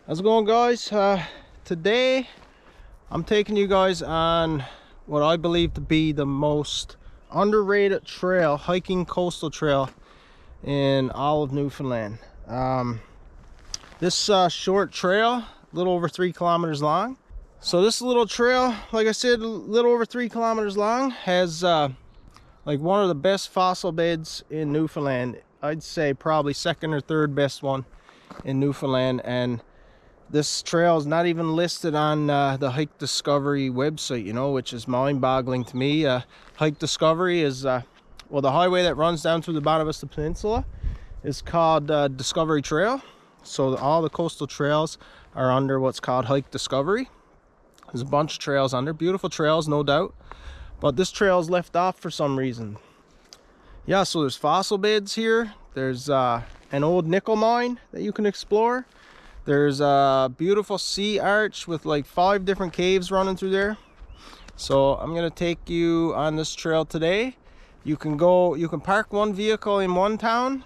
How's it going, guys? Today I'm taking you guys on what I believe to be the most underrated trail, hiking coastal trail in all of Newfoundland. This short trail, a little over 3 kilometers long. So this little trail, like I said, a little over 3 kilometers long, has like one of the best fossil beds in Newfoundland. I'd say probably second or third best one in Newfoundland, and this trail is not even listed on the Hike Discovery website, you know, which is mind-boggling to me. Hike Discovery is, well, the highway that runs down through the Bonavista Peninsula is called Discovery Trail. So all the coastal trails are under what's called Hike Discovery. There's a bunch of trails under, beautiful trails, no doubt. But this trail is left off for some reason. Yeah, so there's fossil beds here. There's an old nickel mine that you can explore. There's a beautiful sea arch with like 5 different caves running through there. So I'm gonna take you on this trail today. You can park one vehicle in one town,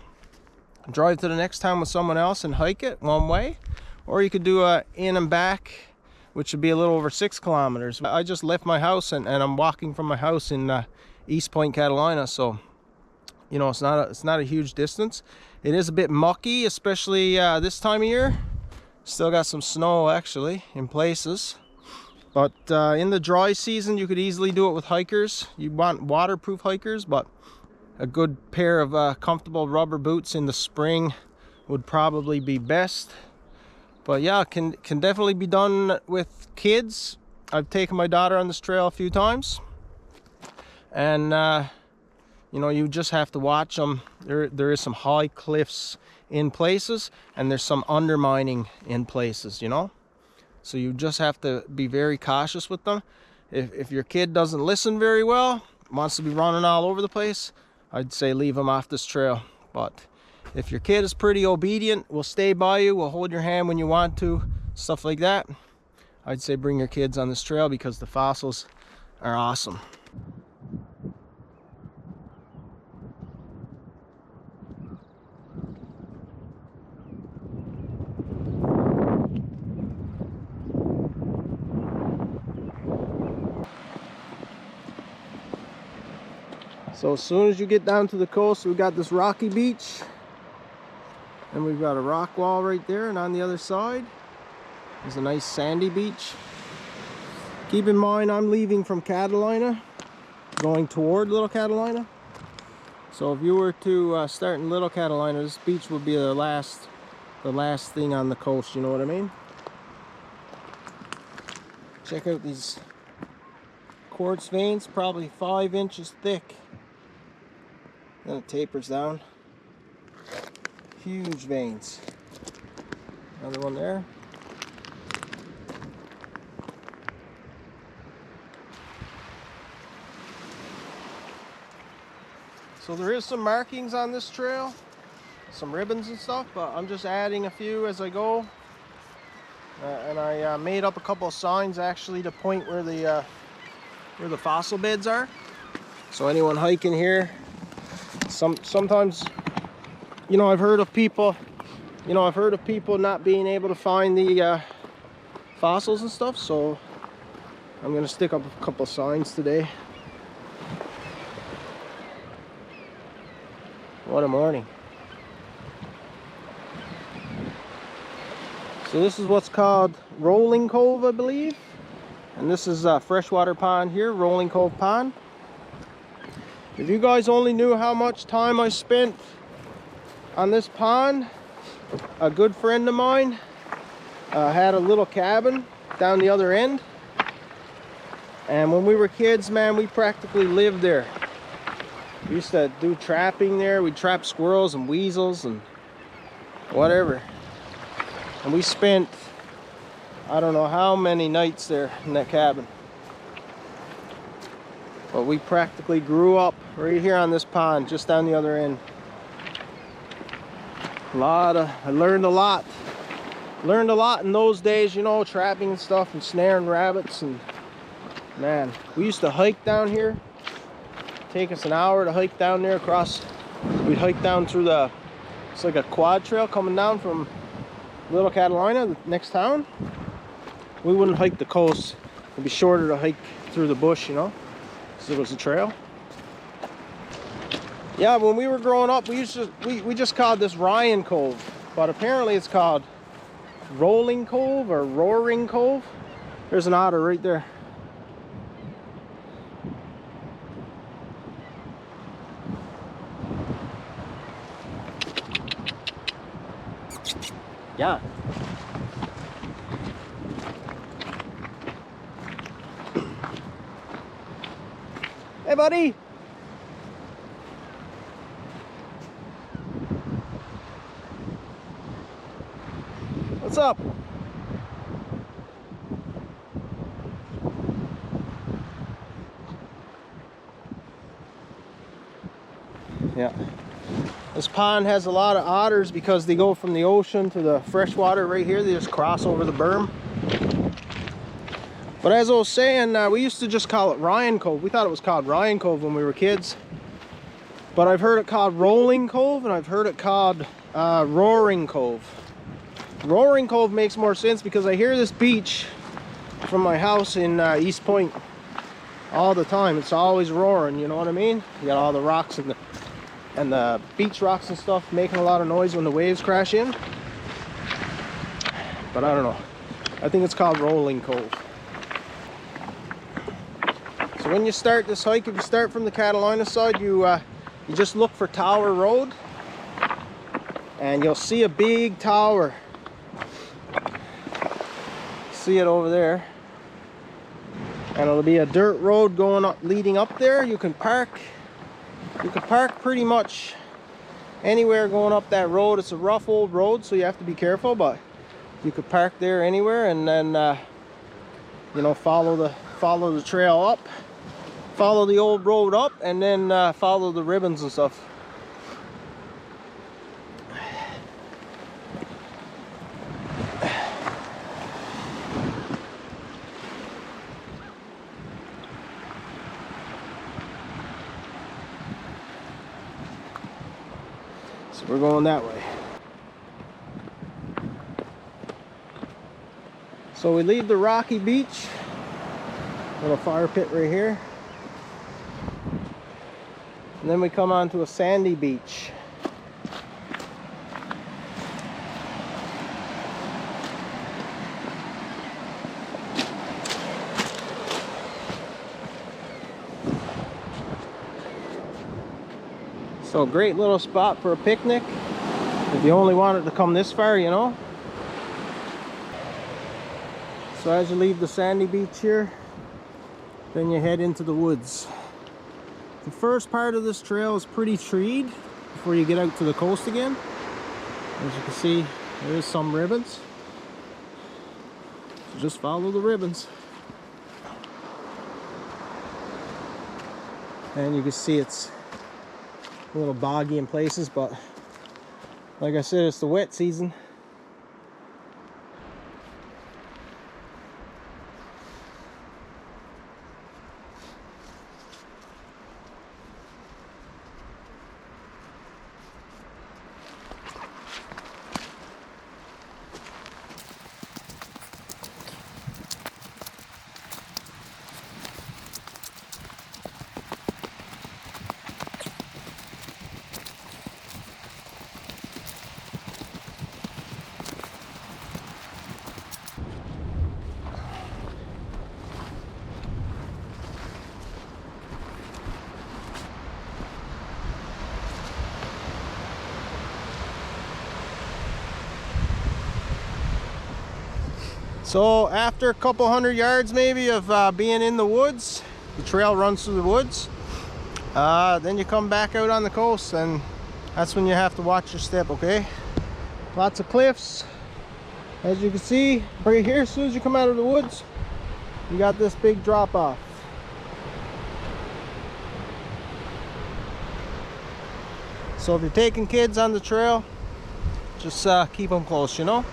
drive to the next town with someone else and hike it one way, or you could do a in and back, which would be a little over 6 kilometers. I just left my house and I'm walking from my house in East Point, Catalina, so you know, it's not a huge distance. It is a bit mucky, especially this time of year. Still got some snow actually in places, but in the dry season you could easily do it with hikers. You want waterproof hikers, but a good pair of comfortable rubber boots in the spring would probably be best. But yeah, can definitely be done with kids. I've taken my daughter on this trail a few times, and you know, you just have to watch them. There is some high cliffs in places, and there's some undermining in places, you know, so you just have to be very cautious with them. If your kid doesn't listen very well, wants to be running all over the place, I'd say leave them off this trail. But if your kid is pretty obedient, will stay by you, will hold your hand when you want to, stuff like that, I'd say bring your kids on this trail because the fossils are awesome. So as soon as you get down to the coast, we've got this rocky beach, and we've got a rock wall right there, and on the other side is a nice sandy beach. Keep in mind, I'm leaving from Catalina, going toward Little Catalina. So if you were to start in Little Catalina, this beach would be the last thing on the coast, you know what I mean? Check out these quartz veins, probably 5 inches thick. Then it tapers down. Huge veins. Another one there. So there is some markings on this trail, some ribbons and stuff, but I'm just adding a few as I go. And I made up a couple of signs actually to point where the fossil beds are. So anyone hiking here, sometimes, you know, I've heard of people not being able to find the fossils and stuff, so I'm gonna stick up a couple signs today. What a morning. So this is what's called Rolling Cove, I believe, and this is a freshwater pond here, Rolling Cove Pond. If you guys only knew how much time I spent on this pond, a good friend of mine had a little cabin down the other end, and when we were kids, man, we practically lived there. We used to do trapping there. We'd trap squirrels and weasels and whatever, and we spent I don't know how many nights there in that cabin. But we practically grew up right here on this pond, just down the other end. I learned a lot. Learned a lot in those days, you know, trapping and stuff and snaring rabbits. And man, we used to hike down here. Take us an hour to hike down there across. We'd hike down through it's like a quad trail coming down from Little Catalina, the next town. We wouldn't hike the coast. It'd be shorter to hike through the bush, you know, because it was a trail. Yeah, when we were growing up, we just called this Ryan Cove, but apparently it's called Rolling Cove or Roaring Cove. There's an otter right there. Yeah. Hey, buddy. What's up? Yeah. This pond has a lot of otters because they go from the ocean to the freshwater right here. They just cross over the berm. But as I was saying, we used to just call it Ryan Cove. We thought it was called Ryan Cove when we were kids. But I've heard it called Rolling Cove, and I've heard it called Roaring Cove. Roaring Cove makes more sense because I hear this beach from my house in East Point all the time. It's always roaring, you know what I mean? You got all the rocks and the beach rocks and stuff making a lot of noise when the waves crash in. But I don't know. I think it's called Rolling Cove. So when you start this hike, if you start from the Catalina side, you just look for Tower Road, and you'll see a big tower. See it over there, and it'll be a dirt road going up, leading up there. You can park pretty much anywhere going up that road. It's a rough old road, so you have to be careful, but you could park there anywhere, and then you know, follow the trail up, follow the old road up, and then follow the ribbons and stuff. So we're going that way. So we leave the rocky beach, little fire pit right here, and then we come onto a sandy beach. So great little spot for a picnic if you only wanted to come this far, you know. So as you leave the sandy beach here, then you head into the woods. The first part of this trail is pretty treed before you get out to the coast again. As you can see, there is some ribbons. So just follow the ribbons. And you can see it's a little boggy in places, but like I said, it's the wet season. So after a couple hundred yards maybe of being in the woods, the trail runs through the woods, then you come back out on the coast, and that's when you have to watch your step, okay? Lots of cliffs, as you can see right here. As soon as you come out of the woods, you got this big drop off. So if you're taking kids on the trail, just keep them close, you know?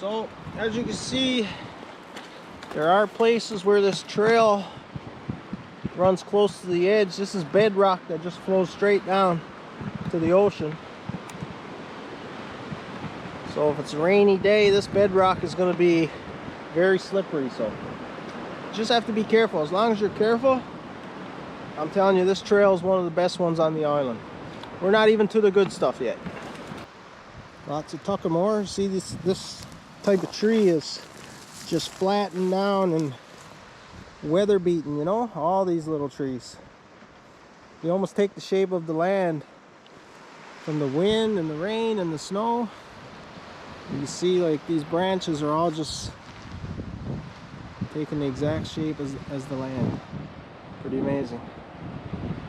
So as you can see, there are places where this trail runs close to the edge. This is bedrock that just flows straight down to the ocean. So if it's a rainy day, this bedrock is going to be very slippery. So you just have to be careful. As long as you're careful, I'm telling you, this trail is one of the best ones on the island. We're not even to the good stuff yet. Lots of tuckamore. See, this type of tree is just flattened down and weather beaten, you know, all these little trees. They almost take the shape of the land from the wind and the rain and the snow. You see, like, these branches are all just taking the exact shape as the land. Pretty amazing.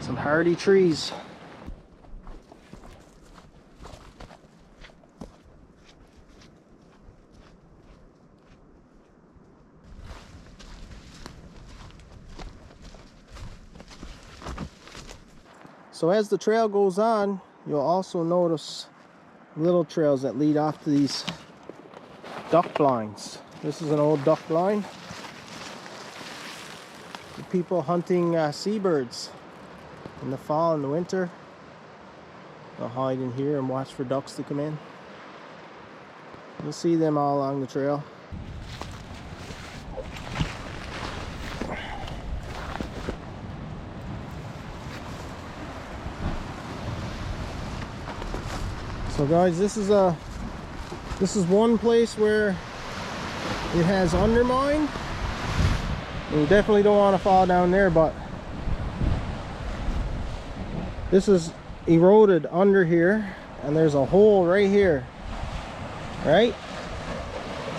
Some hardy trees. So as the trail goes on, you'll also notice little trails that lead off to these duck blinds. This is an old duck blind. The people hunting seabirds in the fall and the winter, they'll hide in here and watch for ducks to come in. You'll see them all along the trail. So guys, this is one place where it has undermined. And you definitely don't want to fall down there, but this is eroded under here, and there's a hole right here, right?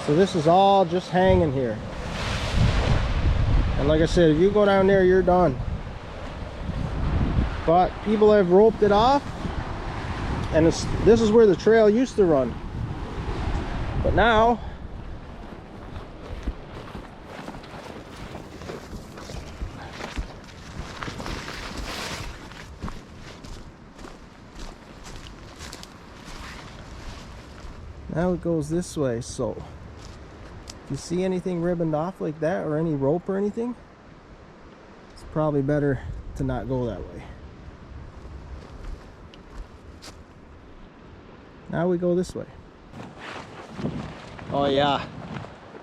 So this is all just hanging here. And like I said, if you go down there, you're done. But people have roped it off. And this is where the trail used to run. But now, it goes this way. So if you see anything ribboned off like that, or any rope or anything, it's probably better to not go that way. Now we go this way. Oh yeah,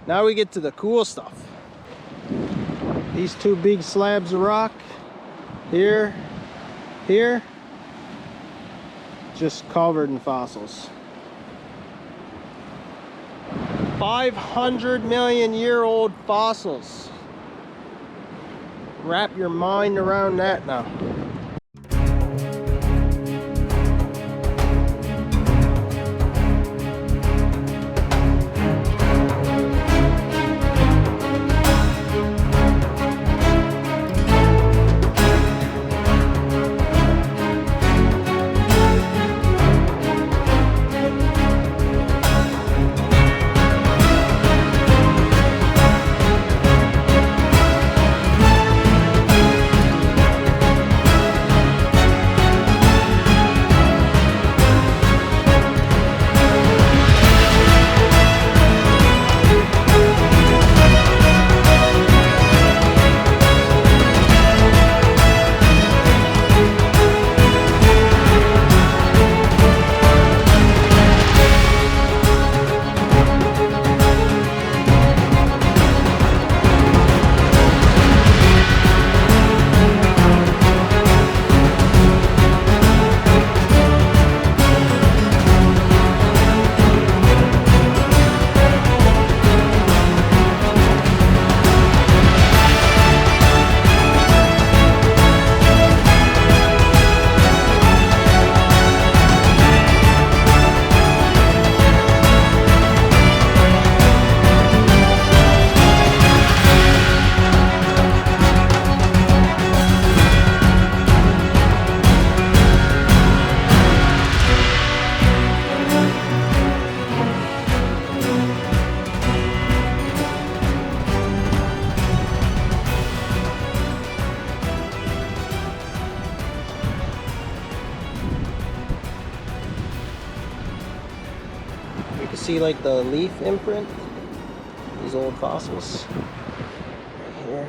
now we get to the cool stuff. These two big slabs of rock here, just covered in fossils. 500 million year old fossils. Wrap your mind around that now. see like the leaf imprint? These old fossils. Right here.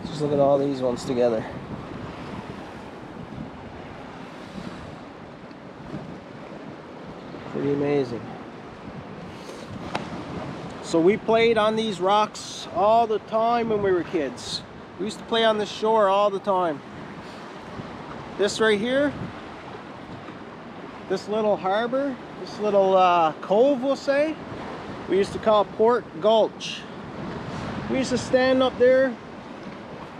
Just look at all these ones together. Pretty amazing. So we played on these rocks all the time when we were kids. We used to play on the shore all the time. This right here, this little harbor, this little cove, we'll say, we used to call Port Gulch. We used to stand up there,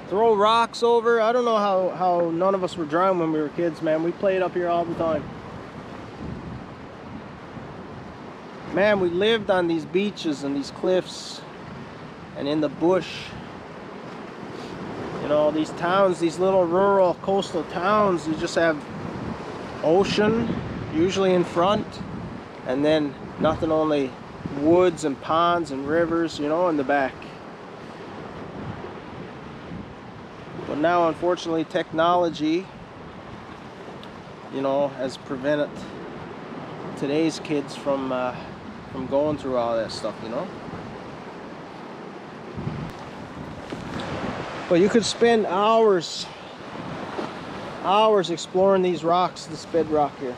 throw rocks over. I don't know how none of us were drowned when we were kids, man. We played up here all the time. Man, we lived on these beaches and these cliffs and in the bush. You know, these towns, these little rural coastal towns, you just have ocean usually in front, and then nothing, only woods and ponds and rivers, you know, in the back. But now, unfortunately, technology, you know, has prevented today's kids from going through all that stuff, you know. But you could spend hours exploring these rocks, this bedrock here.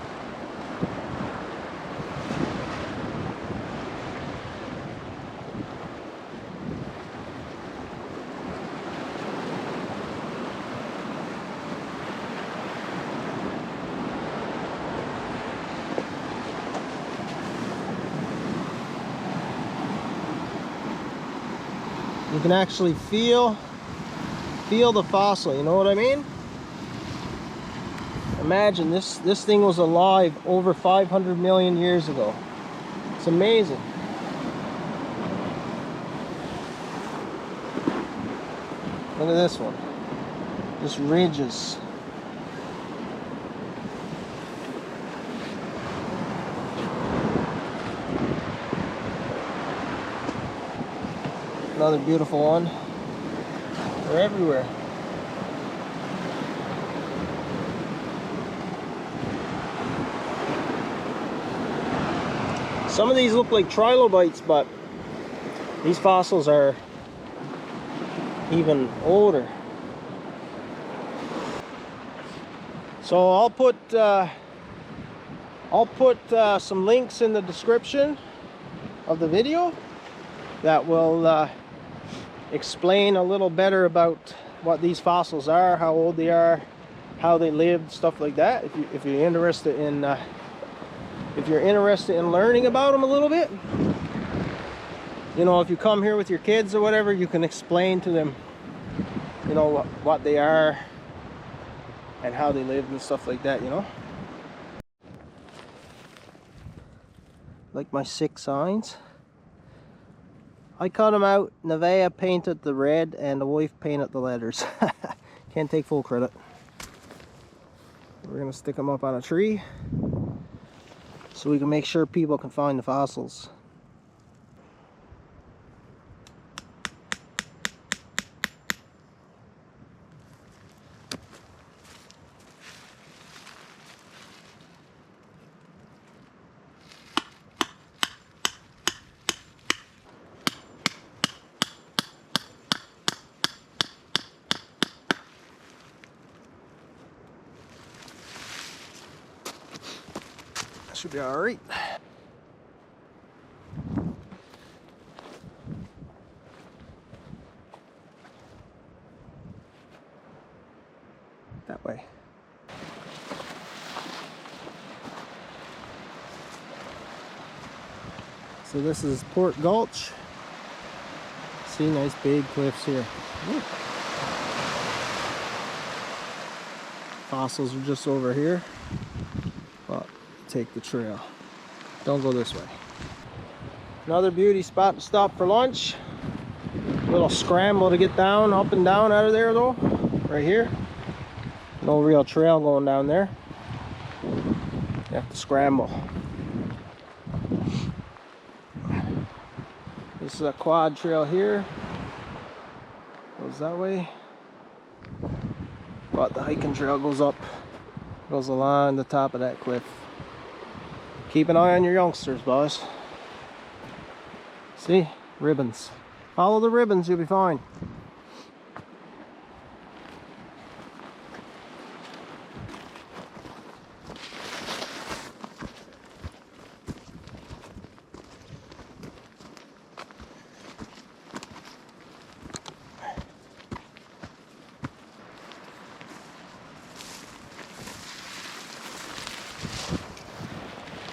You can actually feel the fossil, you know what I mean? Imagine this thing was alive over 500 million years ago. It's amazing. Look at this one. Just ridges. Another beautiful one. They're everywhere. Some of these look like trilobites, but these fossils are even older. So I'll put some links in the description of the video that will explain a little better about what these fossils are, how old they are, how they lived, stuff like that. If you're interested in learning about them a little bit, you know, if you come here with your kids or whatever, you can explain to them, you know, what they are and how they lived and stuff like that, you know. Like my 6 signs. I cut them out. Nevaeh painted the red and the wife painted the letters. Can't take full credit. We're gonna stick them up on a tree so we can make sure people can find the fossils. Should be all right. That way. So this is Port Gulch. See, nice big cliffs here. Ooh. Fossils are just over here. But take the trail. Don't go this way. Another beauty spot to stop for lunch. Little scramble to get down, up and down out of there though. Right here. No real trail going down there. You have to scramble. This is a quad trail here. Goes that way. But the hiking trail goes up. Goes along the top of that cliff. Keep an eye on your youngsters, boys. See? Ribbons. Follow the ribbons, you'll be fine.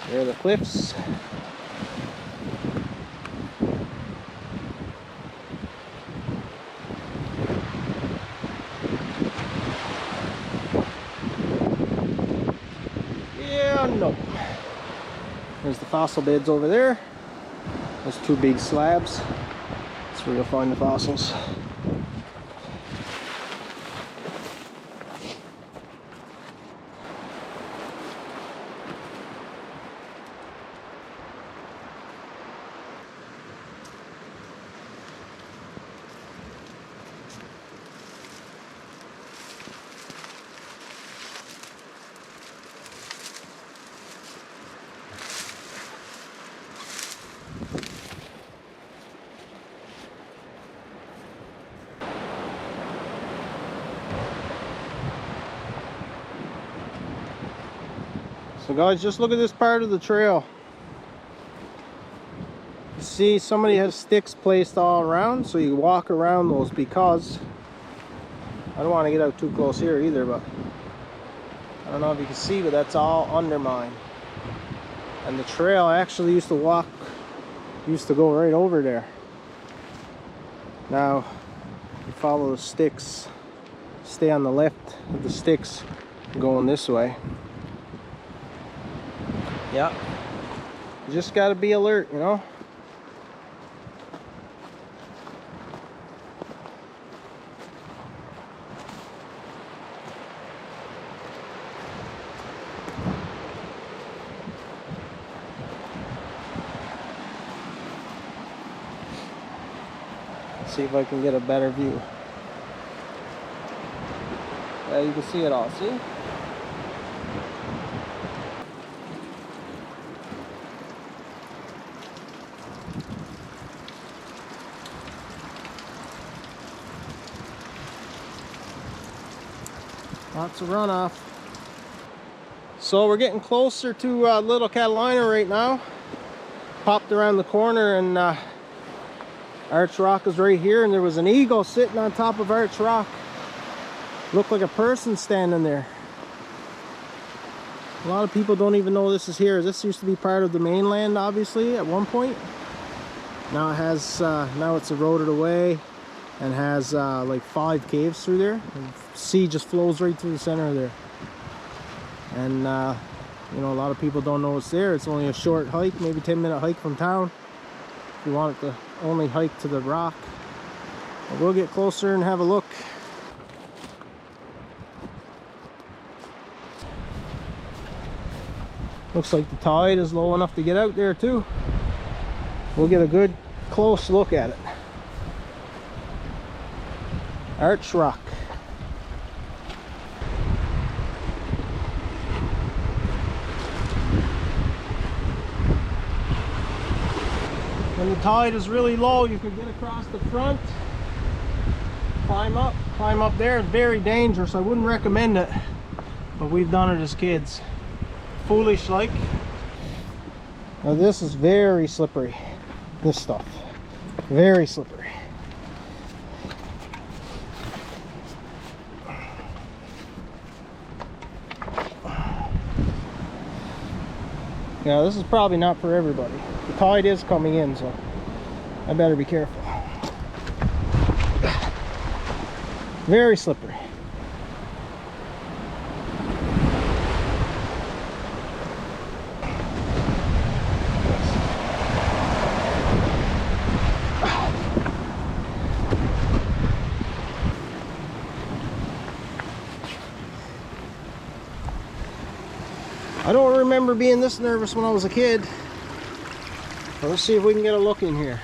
There are the cliffs. Yeah, no. There's the fossil beds over there. There's two big slabs. That's where you'll find the fossils. So guys, just look at this part of the trail. You see somebody has sticks placed all around, so you walk around those, because I don't want to get out too close here either, but I don't know if you can see, but that's all undermined. And the trail I actually used to go right over there. Now you follow the sticks, stay on the left of the sticks going this way. Yeah, you just got to be alert, you know. Let's see if I can get a better view. Yeah, you can see it all, see? Lots of runoff. So we're getting closer to Little Catalina right now. Popped around the corner and Arch Rock is right here, and there was an eagle sitting on top of Arch Rock. Looked like a person standing there. A lot of people don't even know this is here. This used to be part of the mainland, obviously, at one point. Now it has, now it's eroded away and has like 5 caves through there. The sea just flows right through the center of there. And you know, a lot of people don't know it's there. It's only a short hike, maybe 10-minute hike from town. If you want to only hike to the rock. But we'll get closer and have a look. Looks like the tide is low enough to get out there too. We'll get a good close look at it. Arch Rock. When the tide is really low, you can get across the front, climb up there. It's very dangerous. I wouldn't recommend it, but we've done it as kids. Foolish like. Now this is very slippery. This stuff, very slippery. Yeah, this is probably not for everybody. The tide is coming in, so I better be careful. Very slippery. remember being this nervous when I was a kid. But let's see if we can get a look in here.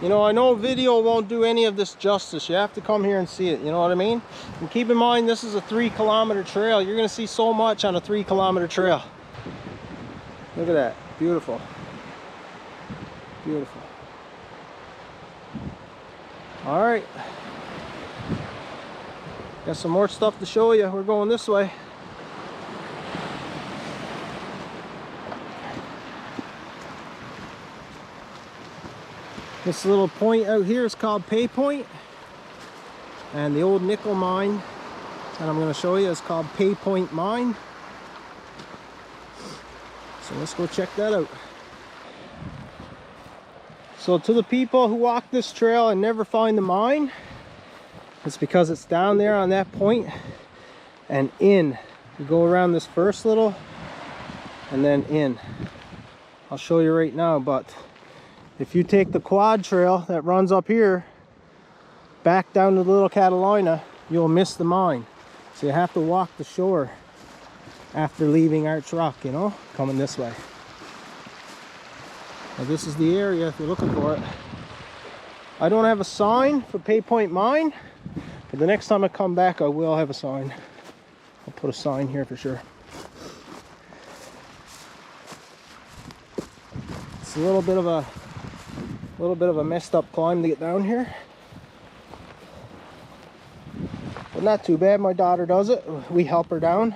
You know, I know video won't do any of this justice. You have to come here and see it, you know what I mean? And keep in mind, this is a 3-kilometer trail. You're gonna see so much on a 3-kilometer trail. Look at that, beautiful. Beautiful. All right. Got some more stuff to show you. We're going this way. This little point out here is called Paypoint, and the old nickel mine that I'm going to show you is called Paypoint Mine. So let's go check that out. So to the people who walk this trail and never find the mine, it's because it's down there on that point and in. You go around this first little and then in. I'll show you right now, but if you take the quad trail that runs up here back down to the Little Catalina, you'll miss the mine. So you have to walk the shore after leaving Arch Rock, you know, coming this way. Now this is the area if you're looking for it. I don't have a sign for Paypoint Mine, but the next time I come back I will have a sign. I'll put a sign here for sure. It's a little bit of a messed up climb to get down here, but not too bad. My daughter does it. We help her down.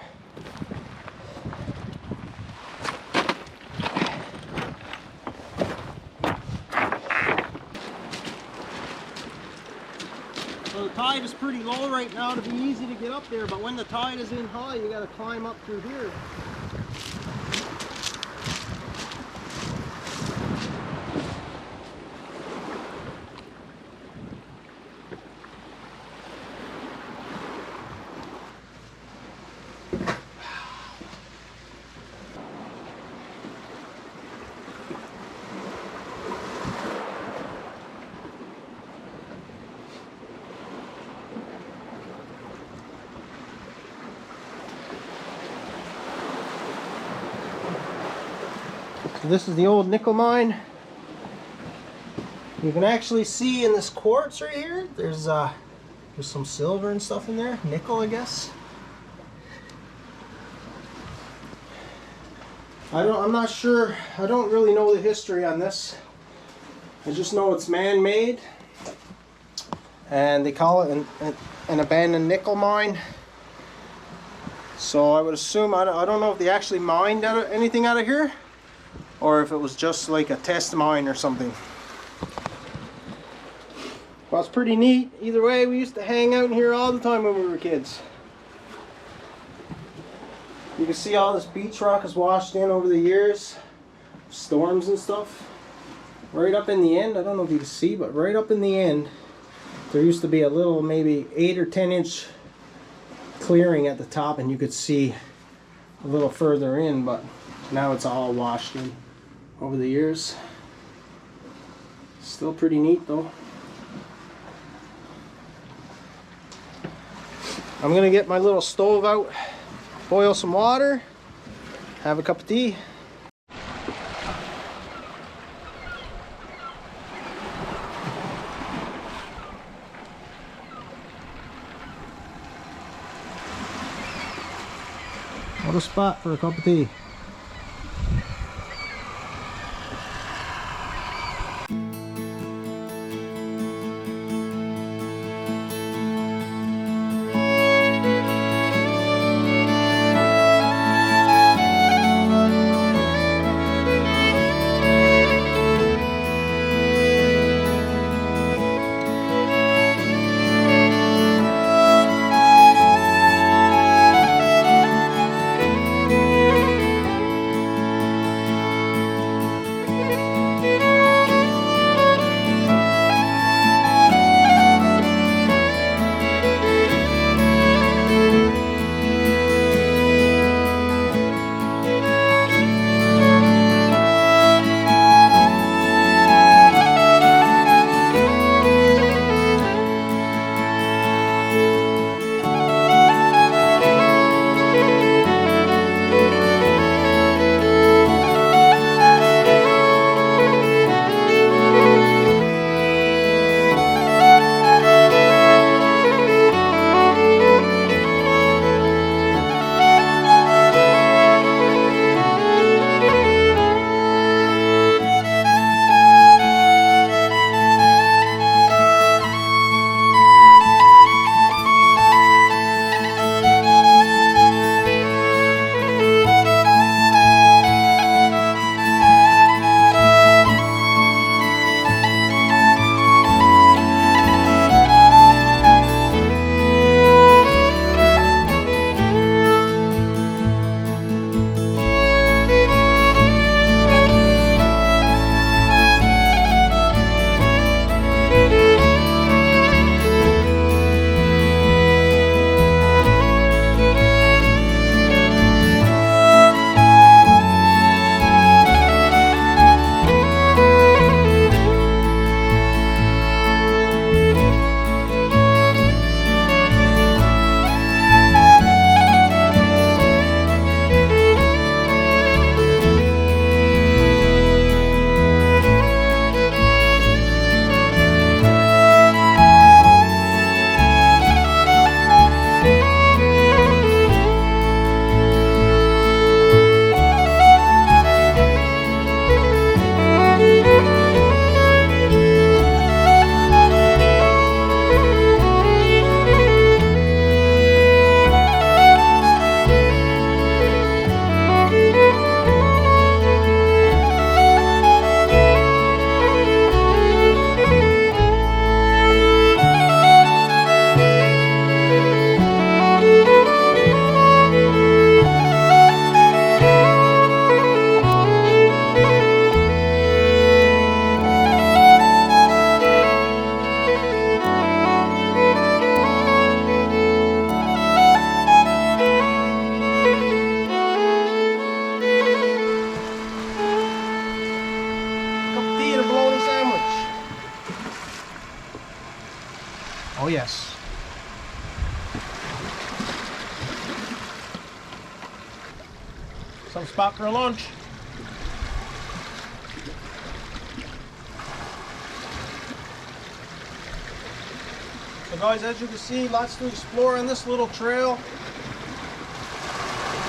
So the tide is pretty low right now to be easy to get up there, but when the tide is in high, you got to climb up through here. So this is the old nickel mine. You can actually see in this quartz right here, there's some silver and stuff in there, nickel I guess. I'm not sure, I don't really know the history on this. I just know it's man-made. and they call it an abandoned nickel mine. So I would assume, I don't know if they actually mined anything out of here, or if it was just like a test mine or something. Well, it's pretty neat. Either way, we used to hang out in here all the time when we were kids. You can see all this beach rock is washed in over the years, storms and stuff. Right up in the end, I don't know if you can see, but right up in the end, there used to be a little maybe 8 or 10 inch clearing at the top, and you could see a little further in, but now it's all washed in over the years. Still pretty neat though. I'm gonna get my little stove out, boil some water, have a cup of tea. What a spot for a cup of tea. Oh yes. Some spot for lunch. So guys, as you can see, lots to explore on this little trail.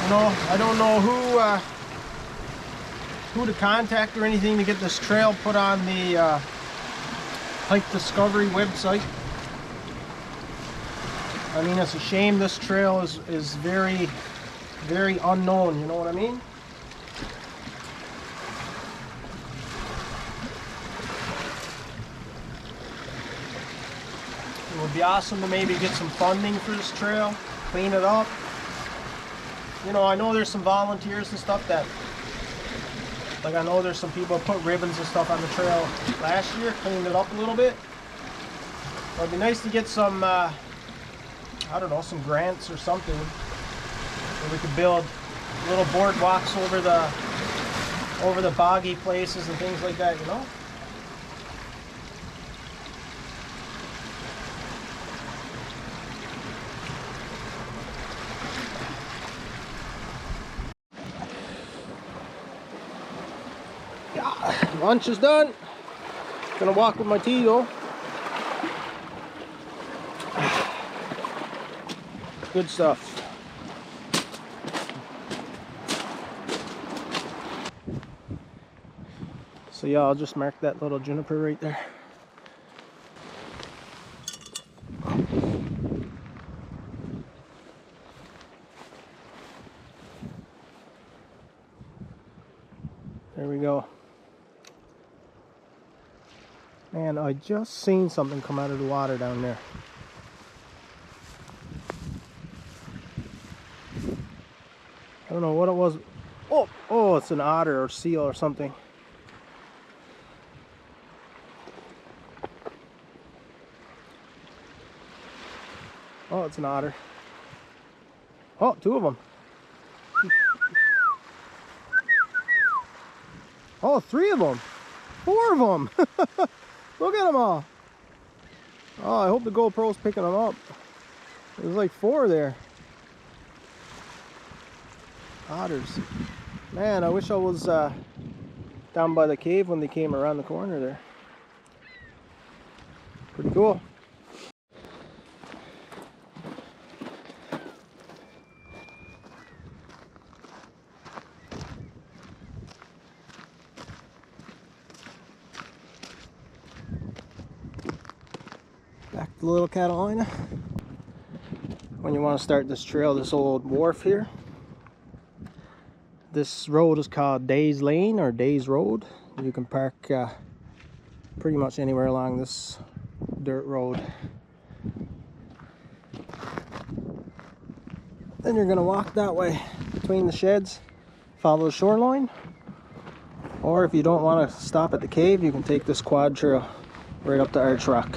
You know, I don't know who to contact or anything to get this trail put on the Hike Discovery website. I mean, it's a shame this trail is very, very unknown, you know what I mean? It would be awesome to maybe get some funding for this trail, clean it up. You know, I know there's some volunteers and stuff that, like I know there's some people that put ribbons and stuff on the trail last year, cleaned it up a little bit. But it'd be nice to get some, I don't know, some grants or something where we could build little boardwalks over the boggy places and things like that, you know? Lunch is done. Gonna walk with my tea though. Good stuff. So yeah, I'll just mark that little juniper right there. There we go. Man, I just seen something come out of the water down there. I don't know what it was. Oh, it's an otter or seal or something. Oh, it's an otter. Oh, two of them. Oh, three of them. Four of them. Look at them all. Oh, I hope the GoPro's picking them up. There's like four there. Otters. Man, I wish I was down by the cave when they came around the corner there. Pretty cool. Back to Little Catalina. When you want to start this trail, this old wharf here. This road is called Days Lane or Days Road. You can park pretty much anywhere along this dirt road. Then you're going to walk that way between the sheds, follow the shoreline. Or if you don't want to stop at the cave, you can take this quad trail right up to Arch Rock.